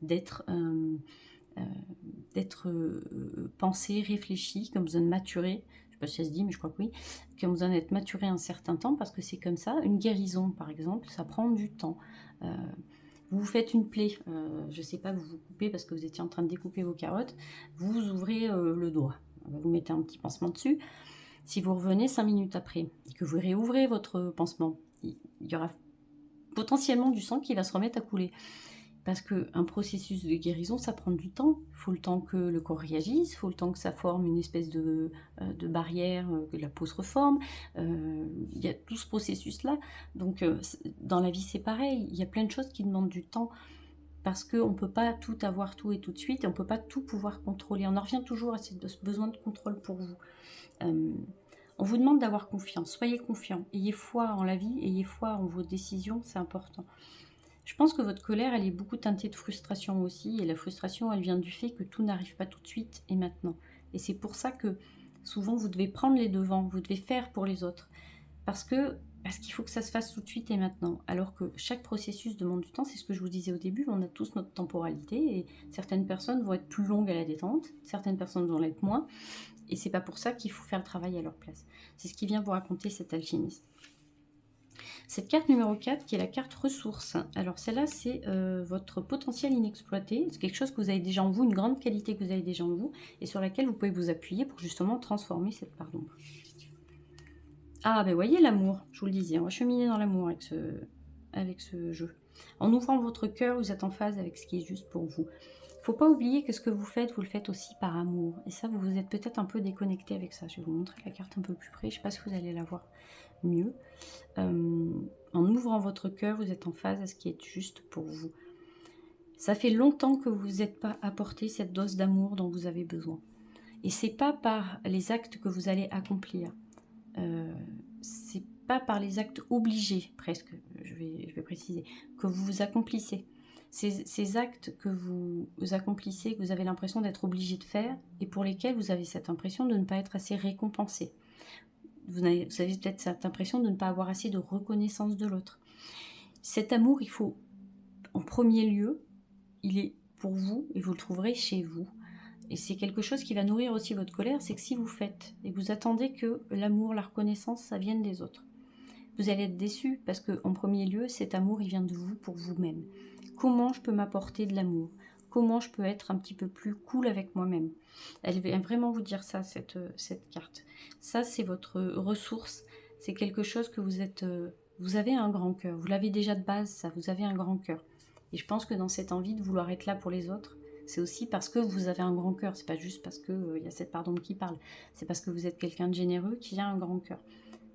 d'être pensées, réfléchies, qui ont besoin de maturer. Je ne sais pas si ça se dit, mais je crois que oui. Qui ont besoin d'être maturées un certain temps, parce que c'est comme ça. Une guérison, par exemple, ça prend du temps. Vous vous faites une plaie, je ne sais pas, vous vous coupez parce que vous étiez en train de découper vos carottes, vous ouvrez le doigt, vous mettez un petit pansement dessus. Si vous revenez 5 minutes après et que vous réouvrez votre pansement, il y aura potentiellement du sang qui va se remettre à couler. Parce qu'un processus de guérison, ça prend du temps. Il faut le temps que le corps réagisse, il faut le temps que ça forme une espèce de barrière, que la peau se reforme. Il y a tout ce processus-là. Donc, dans la vie, c'est pareil. Il y a plein de choses qui demandent du temps. Parce qu'on ne peut pas tout avoir tout et tout de suite. Et on ne peut pas tout pouvoir contrôler. On en revient toujours à ce besoin de contrôle pour vous. On vous demande d'avoir confiance. Soyez confiant. Ayez foi en la vie. Ayez foi en vos décisions. C'est important. Je pense que votre colère, elle est beaucoup teintée de frustration aussi. Et la frustration, elle vient du fait que tout n'arrive pas tout de suite et maintenant. Et c'est pour ça que souvent, vous devez prendre les devants. Vous devez faire pour les autres. Parce qu'il faut que ça se fasse tout de suite et maintenant. Alors que chaque processus demande du temps. C'est ce que je vous disais au début. On a tous notre temporalité. Et certaines personnes vont être plus longues à la détente. Certaines personnes vont l'être moins. Et c'est pas pour ça qu'il faut faire le travail à leur place. C'est ce qui vient vous raconter cet alchimiste. Cette carte numéro 4 qui est la carte ressources. Alors celle-là c'est votre potentiel inexploité. C'est quelque chose que vous avez déjà en vous, une grande qualité que vous avez déjà en vous et sur laquelle vous pouvez vous appuyer pour justement transformer cette part d'ombre. Ah ben voyez l'amour, je vous le disais, on va cheminer dans l'amour avec ce jeu. En ouvrant votre cœur, vous êtes en phase avec ce qui est juste pour vous. Il ne faut pas oublier que ce que vous le faites aussi par amour. Et ça, vous êtes peut-être un peu déconnecté avec ça. Je vais vous montrer la carte un peu plus près. Je ne sais pas si vous allez la voir mieux. En ouvrant votre cœur, vous êtes en phase avec ce qui est juste pour vous. Ça fait longtemps que vous n'êtes pas apporté cette dose d'amour dont vous avez besoin. Et c'est pas par les actes que vous allez accomplir. C'est pas par les actes obligés, presque, je vais préciser, que vous accomplissez. Ces actes que vous accomplissez, que vous avez l'impression d'être obligé de faire, et pour lesquels vous avez cette impression de ne pas être assez récompensé. Vous avez peut-être cette impression de ne pas avoir assez de reconnaissance de l'autre. Cet amour, il faut, en premier lieu, il est pour vous, et vous le trouverez chez vous. Et c'est quelque chose qui va nourrir aussi votre colère, c'est que si vous faites, et vous attendez que l'amour, la reconnaissance, ça vienne des autres, vous allez être déçu, parce qu'en premier lieu, cet amour, il vient de vous pour vous-même. Comment je peux m'apporter de l'amour? Comment je peux être un petit peu plus cool avec moi-même? Elle vient vraiment vous dire ça, cette carte. Ça, c'est votre ressource. C'est quelque chose que vous avez un grand cœur. Vous l'avez déjà de base, ça. Vous avez un grand cœur. Et je pense que dans cette envie de vouloir être là pour les autres, c'est aussi parce que vous avez un grand cœur. C'est pas juste parce qu'il y a cette part d'ombre qui parle. C'est parce que vous êtes quelqu'un de généreux qui a un grand cœur.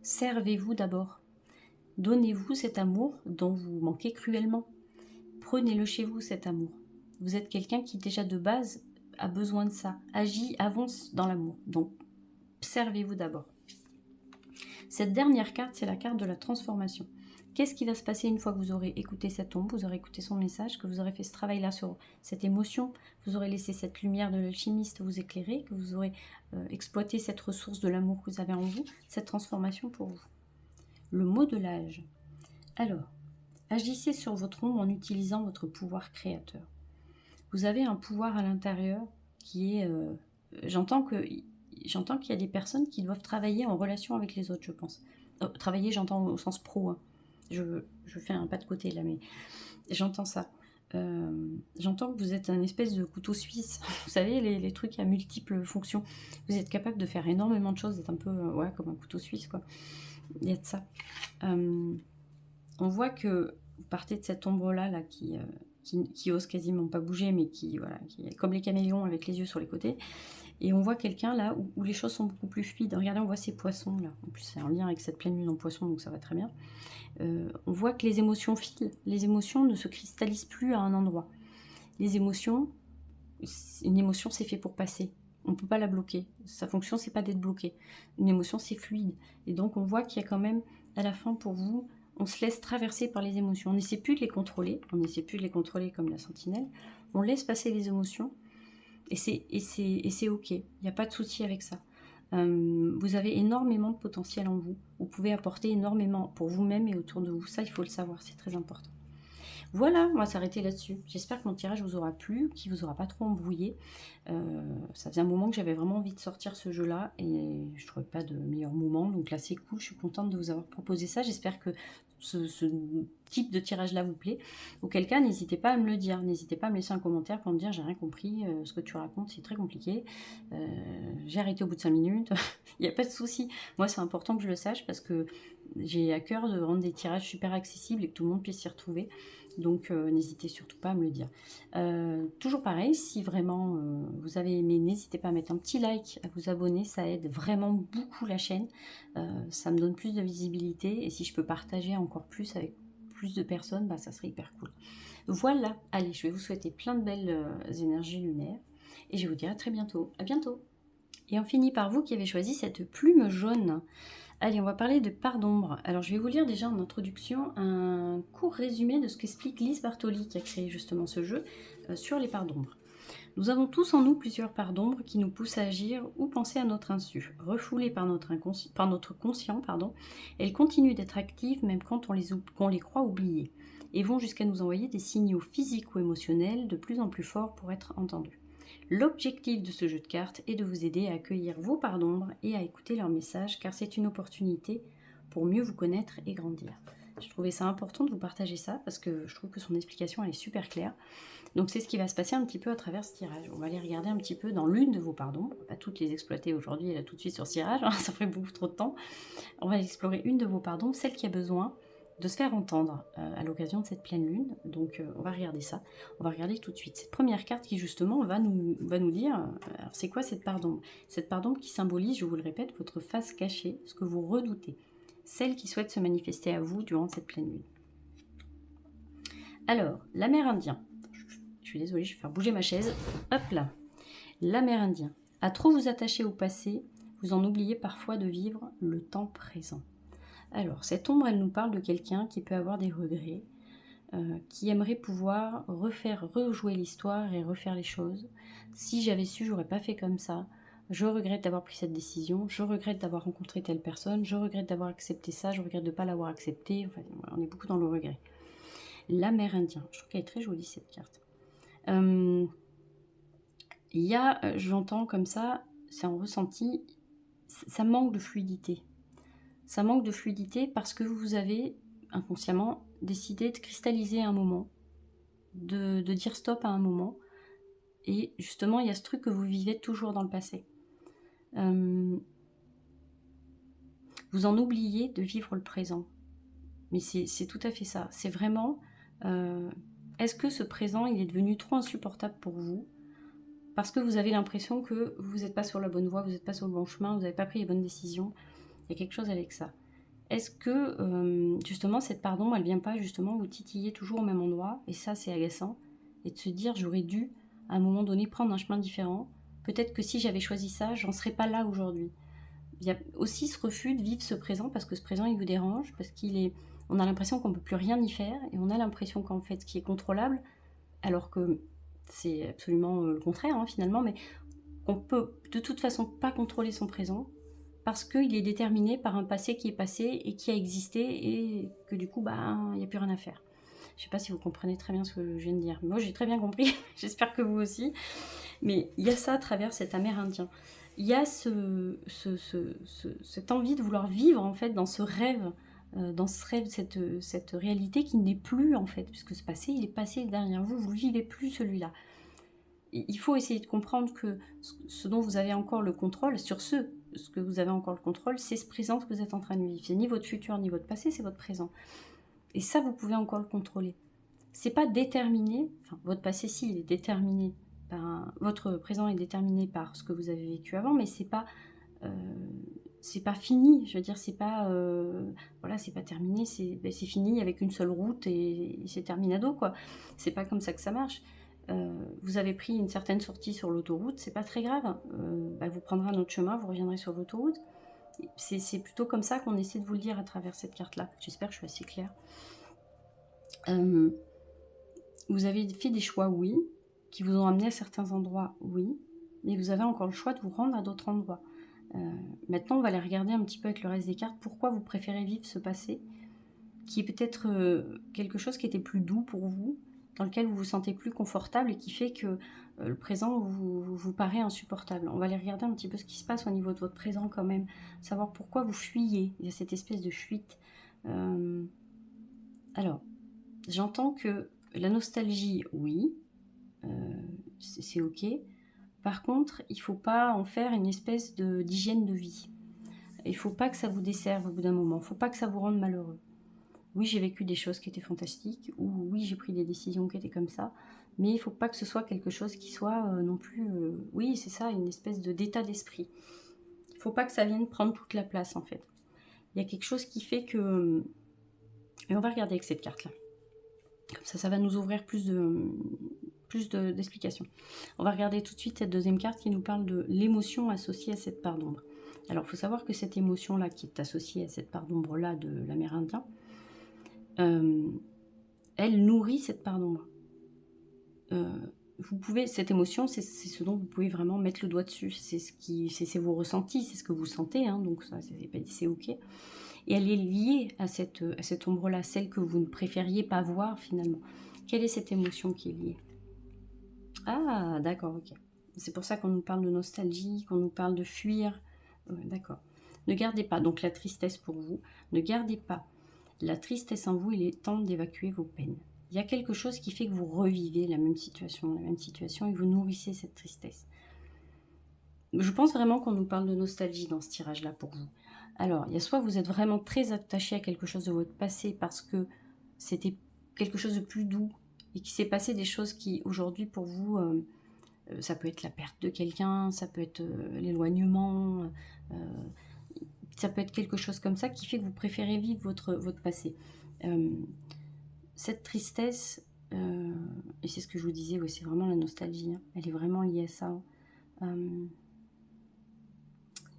Servez-vous d'abord. Donnez-vous cet amour dont vous manquez cruellement. Prenez-le chez vous, cet amour. Vous êtes quelqu'un qui, déjà de base, a besoin de ça. Agit, avance dans l'amour. Donc, servez-vous d'abord. Cette dernière carte, c'est la carte de la transformation. Qu'est-ce qui va se passer une fois que vous aurez écouté cette ombre, vous aurez écouté son message, que vous aurez fait ce travail-là sur cette émotion, vous aurez laissé cette lumière de l'alchimiste vous éclairer, que vous aurez exploité cette ressource de l'amour que vous avez en vous, cette transformation pour vous. Le modelage. Alors, agissez sur votre ombre en utilisant votre pouvoir créateur. Vous avez un pouvoir à l'intérieur qui est... J'entends qu'il y a des personnes qui doivent travailler en relation avec les autres, je pense. Travailler, j'entends au sens pro. Hein. Je fais un pas de côté là, mais j'entends ça. J'entends que vous êtes un espèce de couteau suisse. Vous savez, les trucs à multiples fonctions. Vous êtes capable de faire énormément de choses, d'être un peu comme un couteau suisse, quoi. Il y a de ça. On voit que vous partez de cette ombre-là là, qui ose quasiment pas bouger, mais qui est comme les caméléons avec les yeux sur les côtés. Et on voit quelqu'un là où les choses sont beaucoup plus fluides. Regardez, on voit ces poissons là. En plus, c'est en lien avec cette pleine lune en poisson, donc ça va très bien. On voit que les émotions filent. Les émotions ne se cristallisent plus à un endroit. Les émotions, une émotion, c'est fait pour passer. On ne peut pas la bloquer. Sa fonction, c'est pas d'être bloqué. Une émotion, c'est fluide. Et donc, on voit qu'il y a quand même, à la fin, pour vous, on se laisse traverser par les émotions. On n'essaie plus de les contrôler. On n'essaie plus de les contrôler comme la sentinelle. On laisse passer les émotions. Et c'est OK. Il n'y a pas de souci avec ça. Vous avez énormément de potentiel en vous. Vous pouvez apporter énormément pour vous-même et autour de vous. Ça, il faut le savoir. C'est très important. Voilà, on va s'arrêter là-dessus. J'espère que mon tirage vous aura plu, qu'il ne vous aura pas trop embrouillé. Ça faisait un moment que j'avais vraiment envie de sortir ce jeu-là et je ne trouvais pas de meilleur moment. Donc là, c'est cool, je suis contente de vous avoir proposé ça. J'espère que ce type de tirage-là vous plaît. Auquel cas, n'hésitez pas à me le dire. N'hésitez pas à me laisser un commentaire pour me dire « j'ai rien compris, ce que tu racontes, c'est très compliqué. J'ai arrêté au bout de 5 minutes. » Il n'y a pas de souci. Moi, c'est important que je le sache parce que j'ai à cœur de rendre des tirages super accessibles et que tout le monde puisse s'y retrouver. Donc n'hésitez surtout pas à me le dire. Toujours pareil, si vraiment vous avez aimé, n'hésitez pas à mettre un petit like, à vous abonner, ça aide vraiment beaucoup la chaîne. Ça me donne plus de visibilité et si je peux partager encore plus avec plus de personnes, bah, ça serait hyper cool. Voilà, allez, je vais vous souhaiter plein de belles énergies lunaires et je vous dis à très bientôt. À bientôt. Et on finit par vous qui avez choisi cette plume jaune. Allez, on va parler de part d'ombre. Alors, je vais vous lire déjà en introduction un court résumé de ce qu'explique Lise Bartoli, qui a créé justement ce jeu, sur les parts d'ombre. Nous avons tous en nous plusieurs parts d'ombre qui nous poussent à agir ou penser à notre insu. Refoulées par notre conscient, elles continuent d'être actives même quand on les croit oubliées, et vont jusqu'à nous envoyer des signaux physiques ou émotionnels de plus en plus forts pour être entendus. L'objectif de ce jeu de cartes est de vous aider à accueillir vos parts d'ombre et à écouter leurs messages, car c'est une opportunité pour mieux vous connaître et grandir. Je trouvais ça important de vous partager ça, parce que je trouve que son explication elle est super claire. Donc c'est ce qui va se passer un petit peu à travers ce tirage. On va aller regarder un petit peu dans l'une de vos parts d'ombre. On va pas toutes les exploiter aujourd'hui et là tout de suite sur ce tirage, hein, ça ferait beaucoup trop de temps. On va explorer une de vos parts d'ombre, celle qui a besoin de se faire entendre à l'occasion de cette pleine lune. Donc on va regarder ça, on va regarder tout de suite. Cette première carte qui justement va nous dire, c'est quoi cette part d'ombre? Cette part d'ombre qui symbolise, je vous le répète, votre face cachée, ce que vous redoutez, celle qui souhaite se manifester à vous durant cette pleine lune. Alors, l'Amérindien, je suis désolée, je vais faire bouger ma chaise, hop là. L'Amérindien, à trop vous attacher au passé, vous en oubliez parfois de vivre le temps présent. Alors, cette ombre, elle nous parle de quelqu'un qui peut avoir des regrets, qui aimerait pouvoir rejouer l'histoire et refaire les choses. Si j'avais su, j'aurais pas fait comme ça. Je regrette d'avoir pris cette décision, je regrette d'avoir rencontré telle personne, je regrette d'avoir accepté ça, je regrette de ne pas l'avoir accepté. Enfin, on est beaucoup dans le regret. L'Amérindien, je trouve qu'elle est très jolie cette carte. Il y a, j'entends comme ça, c'est un ressenti, ça manque de fluidité. Ça manque de fluidité parce que vous avez inconsciemment décidé de cristalliser un moment, de dire stop à un moment. Et justement, il y a ce truc que vous vivez toujours dans le passé. Vous en oubliez de vivre le présent. Mais c'est tout à fait ça. C'est vraiment, est-ce que ce présent, il est devenu trop insupportable pour vous? Parce que vous avez l'impression que vous n'êtes pas sur la bonne voie, vous n'êtes pas sur le bon chemin, vous n'avez pas pris les bonnes décisions. Il y a quelque chose avec ça. Est-ce que, justement, cette part d'ombre, elle ne vient pas justement vous titiller toujours au même endroit? Et ça, c'est agaçant. Et de se dire, j'aurais dû, à un moment donné, prendre un chemin différent. Peut-être que si j'avais choisi ça, j'en serais pas là aujourd'hui. Il y a aussi ce refus de vivre ce présent, parce que ce présent, il vous dérange, parce on a l'impression qu'on ne peut plus rien y faire, et on a l'impression qu'en fait, ce qui est contrôlable, alors que c'est absolument le contraire, hein, finalement, mais qu'on peut de toute façon pas contrôler son présent, parce qu'il est déterminé par un passé qui est passé et qui a existé et que du coup, bah, il n'y a plus rien à faire. Je ne sais pas si vous comprenez très bien ce que je viens de dire. Moi, j'ai très bien compris. J'espère que vous aussi. Mais il y a ça à travers cet Amérindien. Il y a cette envie de vouloir vivre, en fait, dans ce rêve, cette réalité qui n'est plus, en fait, puisque ce passé, il est passé derrière vous. Vous ne vivez plus celui-là. Il faut essayer de comprendre que ce dont vous avez encore le contrôle, sur ce que vous avez encore le contrôle, c'est ce présent que vous êtes en train de vivre. C'est ni votre futur, ni votre passé, c'est votre présent. Et ça, vous pouvez encore le contrôler. C'est pas déterminé, enfin, votre passé, si, il est déterminé votre présent est déterminé par ce que vous avez vécu avant, mais c'est pas fini. Je veux dire, c'est pas voilà, c'est pas terminé, c'est fini avec une seule route et c'est terminado, quoi. C'est pas comme ça que ça marche. vous avez pris une certaine sortie sur l'autoroute, c'est pas très grave. Vous prendrez un autre chemin, vous reviendrez sur l'autoroute. C'est plutôt comme ça qu'on essaie de vous le dire à travers cette carte-là. J'espère que je suis assez claire. Vous avez fait des choix, oui, qui vous ont amené à certains endroits, oui, mais vous avez encore le choix de vous rendre à d'autres endroits. Maintenant, on va aller regarder un petit peu avec le reste des cartes pourquoi vous préférez vivre ce passé, qui est peut-être quelque chose qui était plus doux pour vous, dans lequel vous vous sentez plus confortable et qui fait que le présent vous paraît insupportable. On va aller regarder un petit peu ce qui se passe au niveau de votre présent quand même, savoir pourquoi vous fuyez. Il y a cette espèce de fuite. Alors, j'entends que la nostalgie, oui, c'est ok. Par contre, il ne faut pas en faire une espèce d'hygiène de vie. Il ne faut pas que ça vous desserve au bout d'un moment. Il ne faut pas que ça vous rende malheureux. Oui, j'ai vécu des choses qui étaient fantastiques, ou oui, j'ai pris des décisions qui étaient comme ça, mais il ne faut pas que ce soit quelque chose qui soit non plus... oui, c'est ça, une espèce d'état d'esprit. Il ne faut pas que ça vienne prendre toute la place, en fait. Il y a quelque chose qui fait que... Et on va regarder avec cette carte-là. Comme ça va nous ouvrir plus d'explications. On va regarder tout de suite cette deuxième carte qui nous parle de l'émotion associée à cette part d'ombre. Alors, il faut savoir que cette émotion-là, qui est associée à cette part d'ombre-là de l'Amérindien, elle nourrit cette part d'ombre. Vous pouvez, cette émotion, c'est ce dont vous pouvez vraiment mettre le doigt dessus. C'est vos ressentis, c'est ce que vous sentez, hein, donc ça, c'est ok. Et elle est liée à cette ombre-là, celle que vous ne préfériez pas voir finalement. Quelle est cette émotion qui est liée? Ah, d'accord, ok. C'est pour ça qu'on nous parle de nostalgie, qu'on nous parle de fuir. D'accord. Ne gardez pas, donc la tristesse pour vous, ne gardez pas la tristesse en vous, il est temps d'évacuer vos peines. Il y a quelque chose qui fait que vous revivez la même situation, et vous nourrissez cette tristesse. Je pense vraiment qu'on nous parle de nostalgie dans ce tirage-là pour vous. Alors, il y a soit vous êtes vraiment très attaché à quelque chose de votre passé parce que c'était quelque chose de plus doux et qu'il s'est passé des choses qui, aujourd'hui, pour vous, ça peut être la perte de quelqu'un, ça peut être l'éloignement, ça peut être quelque chose comme ça qui fait que vous préférez vivre votre passé. Cette tristesse, et c'est ce que je vous disais, ouais, c'est vraiment la nostalgie, hein, elle est vraiment liée à ça.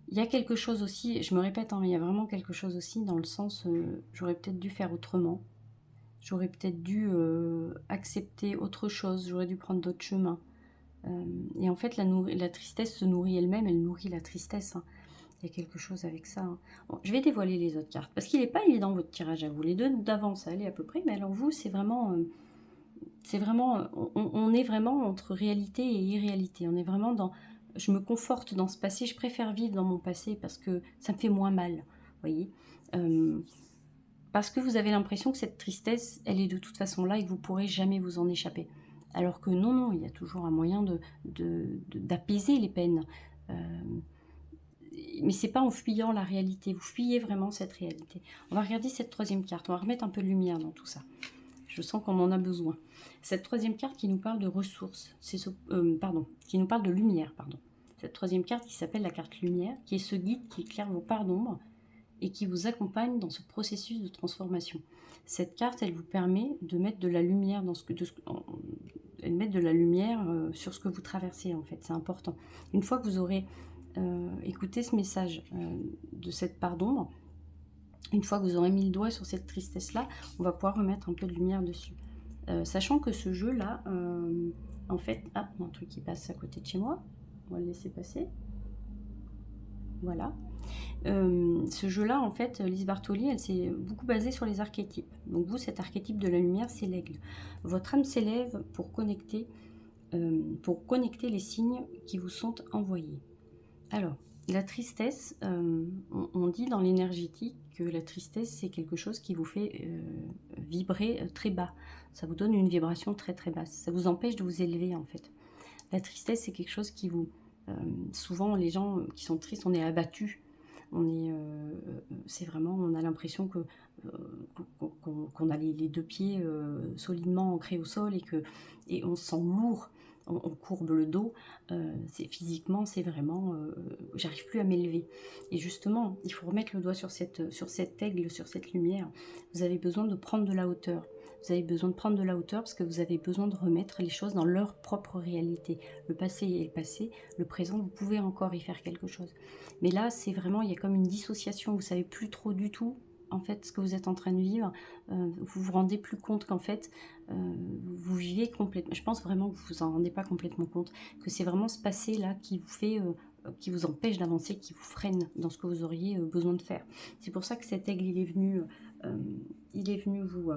Il y a quelque chose aussi, je me répète, hein, mais il y a vraiment quelque chose aussi dans le sens, j'aurais peut-être dû faire autrement. J'aurais peut-être dû accepter autre chose, j'aurais dû prendre d'autres chemins. Et en fait, la tristesse se nourrit elle-même, elle nourrit la tristesse. Hein. Il y a quelque chose avec ça. Hein. Bon, je vais dévoiler les autres cartes, parce qu'il n'est pas évident votre tirage à vous. Les deux d'avant, ça allait à peu près, mais alors vous, c'est vraiment... on est vraiment entre réalité et irréalité. On est vraiment dans... Je me conforte dans ce passé, je préfère vivre dans mon passé parce que ça me fait moins mal, vous voyez. Parce que vous avez l'impression que cette tristesse, elle est de toute façon là et que vous ne pourrez jamais vous en échapper. Alors que non, il y a toujours un moyen d'apaiser les peines. Mais c'est pas en fuyant la réalité, vous fuyez vraiment cette réalité. On va regarder cette troisième carte, on va remettre un peu de lumière dans tout ça. Je sens qu'on en a besoin. Cette troisième carte qui nous parle de ressources, qui nous parle de lumière, pardon. Cette troisième carte qui s'appelle la carte lumière, qui est ce guide qui éclaire vos parts d'ombre et qui vous accompagne dans ce processus de transformation. Cette carte, elle vous permet de mettre de la lumière sur ce que vous traversez, en fait. C'est important. Une fois que vous aurez écouté ce message de cette part d'ombre, une fois que vous aurez mis le doigt sur cette tristesse-là, on va pouvoir remettre un peu de lumière dessus. Sachant que ce jeu-là, en fait... Ah, il y a un truc qui passe à côté de chez moi. On va le laisser passer. Voilà. Ce jeu-là, en fait, Lise Bartoli, elle s'est beaucoup basée sur les archétypes. Donc vous, cet archétype de la lumière, c'est l'aigle. Votre âme s'élève pour connecter les signes qui vous sont envoyés. Alors, la tristesse, on dit dans l'énergétique que la tristesse, c'est quelque chose qui vous fait vibrer très bas. Ça vous donne une vibration très très basse. Ça vous empêche de vous élever, en fait. La tristesse, c'est quelque chose qui vous... souvent, les gens qui sont tristes, on est abattus. C'est vraiment, on a l'impression qu'on a les deux pieds solidement ancrés au sol et on se sent lourd. On courbe le dos, physiququement c'est vraiment, j'arrive plus à m'élever. Et justement, il faut remettre le doigt sur cette aigle, sur cette lumière. Vous avez besoin de prendre de la hauteur. Vous avez besoin de prendre de la hauteur parce que vous avez besoin de remettre les choses dans leur propre réalité. Le passé est le passé, le présent, vous pouvez encore y faire quelque chose. Mais là, c'est vraiment, il y a comme une dissociation, vous ne savez plus trop du tout, en fait, ce que vous êtes en train de vivre. Vous vous rendez plus compte qu'en fait, vous vivez complètement... Je pense vraiment que vous vous en rendez pas complètement compte, que c'est vraiment ce passé-là qui vous fait... qui vous empêche d'avancer, qui vous freine dans ce que vous auriez besoin de faire. C'est pour ça que cet aigle, il est venu vous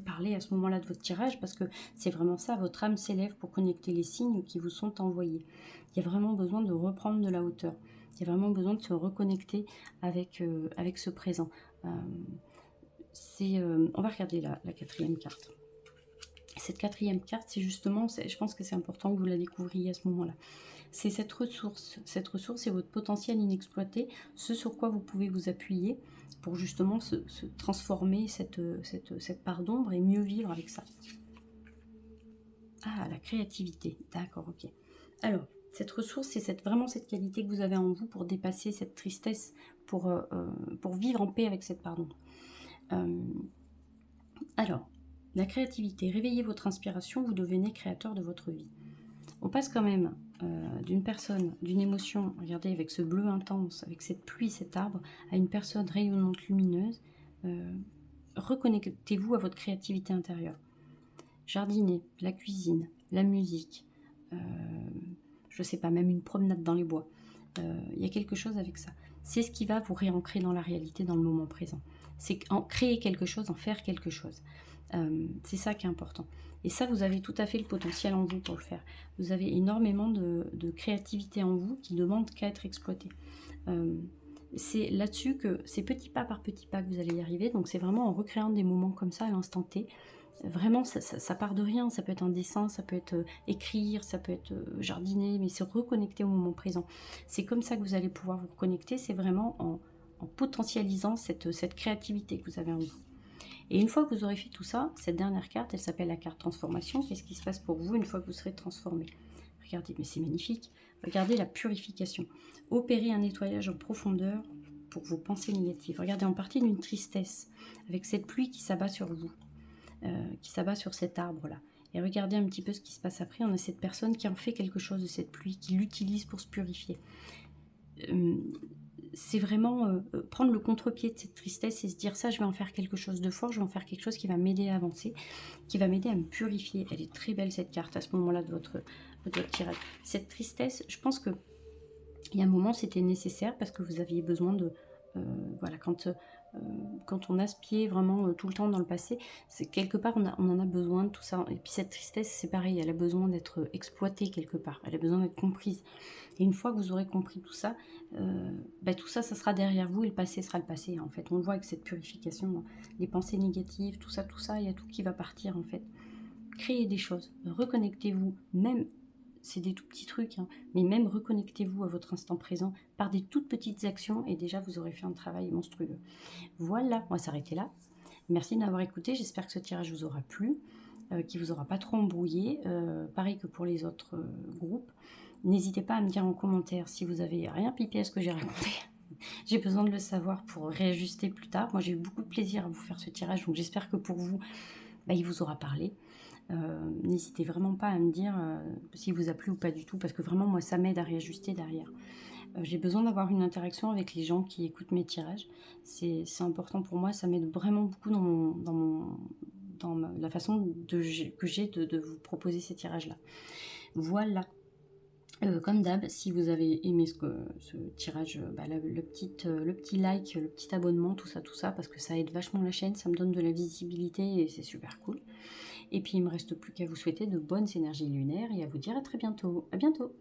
parler à ce moment-là de votre tirage, parce que c'est vraiment ça, votre âme s'élève pour connecter les signes qui vous sont envoyés. Il y a vraiment besoin de reprendre de la hauteur. Il y a vraiment besoin de se reconnecter avec ce présent. On va regarder la quatrième carte. Cette quatrième carte, c'est justement, je pense que c'est important que vous la découvriez à ce moment-là. C'est cette ressource. Cette ressource, c'est votre potentiel inexploité, ce sur quoi vous pouvez vous appuyer pour justement se transformer cette part d'ombre et mieux vivre avec ça. Ah, la créativité. D'accord, ok. Alors, cette ressource, c'est vraiment cette qualité que vous avez en vous pour dépasser cette tristesse, pour vivre en paix avec cette part d'ombre. Alors, la créativité, réveillez votre inspiration, vous devenez créateur de votre vie. On passe quand même d'une personne, d'une émotion, regardez avec ce bleu intense, avec cette pluie, cet arbre, à une personne rayonnante, lumineuse. Reconnectez-vous à votre créativité intérieure. Jardiner, la cuisine, la musique, je sais pas, même une promenade dans les bois. Il y a quelque chose avec ça. C'est ce qui va vous réancrer dans la réalité, dans le moment présent. C'est créer quelque chose, en faire quelque chose. C'est ça qui est important. Et ça, vous avez tout à fait le potentiel en vous pour le faire. Vous avez énormément de créativité en vous qui demande qu'à être exploitée. C'est là-dessus que c'est petit pas par petit pas que vous allez y arriver. Donc c'est vraiment en recréant des moments comme ça à l'instant T. Vraiment, ça part de rien. Ça peut être un dessin, ça peut être écrire, ça peut être jardiner, mais se reconnecter au moment présent. C'est comme ça que vous allez pouvoir vous reconnecter. C'est vraiment en potentialisant cette créativité que vous avez en vous. Et une fois que vous aurez fait tout ça, cette dernière carte, elle s'appelle la carte transformation. Qu'est-ce qui se passe pour vous une fois que vous serez transformé? Regardez, mais c'est magnifique. Regardez la purification. Opérez un nettoyage en profondeur pour vos pensées négatives. Regardez, en partie d'une tristesse, avec cette pluie qui s'abat sur vous, qui s'abat sur cet arbre-là. Et regardez un petit peu ce qui se passe après. On a cette personne qui en fait quelque chose de cette pluie, qui l'utilise pour se purifier. C'est vraiment prendre le contre-pied de cette tristesse et se dire ça, je vais en faire quelque chose de fort, je vais en faire quelque chose qui va m'aider à avancer, qui va m'aider à me purifier. Elle est très belle cette carte à ce moment-là de votre tirage. Cette tristesse, je pense que il y a un moment c'était nécessaire parce que vous aviez besoin de... voilà, quand on a ce pied vraiment tout le temps dans le passé, c'est quelque part on en a besoin de tout ça. Et puis cette tristesse, c'est pareil, elle a besoin d'être exploitée quelque part, elle a besoin d'être comprise. Et une fois que vous aurez compris tout ça, tout ça, ça sera derrière vous et le passé sera le passé. En fait, on le voit avec cette purification, les pensées négatives, tout ça, il y a tout qui va partir en fait. Créez des choses, reconnectez-vous, même, c'est des tout petits trucs, hein, mais même reconnectez-vous à votre instant présent par des toutes petites actions et déjà vous aurez fait un travail monstrueux. Voilà, on va s'arrêter là. Merci de m'avoir écouté, j'espère que ce tirage vous aura plu, qu'il vous aura pas trop embrouillé, pareil que pour les autres groupes. N'hésitez pas à me dire en commentaire si vous avez rien pipé à ce que j'ai raconté. J'ai besoin de le savoir pour réajuster plus tard. Moi, j'ai eu beaucoup de plaisir à vous faire ce tirage, donc j'espère que pour vous, il vous aura parlé. N'hésitez vraiment pas à me dire s'il vous a plu ou pas du tout, parce que vraiment, moi, ça m'aide à réajuster derrière. J'ai besoin d'avoir une interaction avec les gens qui écoutent mes tirages. C'est important pour moi, ça m'aide vraiment beaucoup dans la façon que j'ai de vous proposer ces tirages-là. Voilà. Comme d'hab, si vous avez aimé ce tirage, le petit like, le petit abonnement, tout ça, parce que ça aide vachement la chaîne, ça me donne de la visibilité et c'est super cool. Et puis il ne me reste plus qu'à vous souhaiter de bonnes énergies lunaires et à vous dire à très bientôt. À bientôt!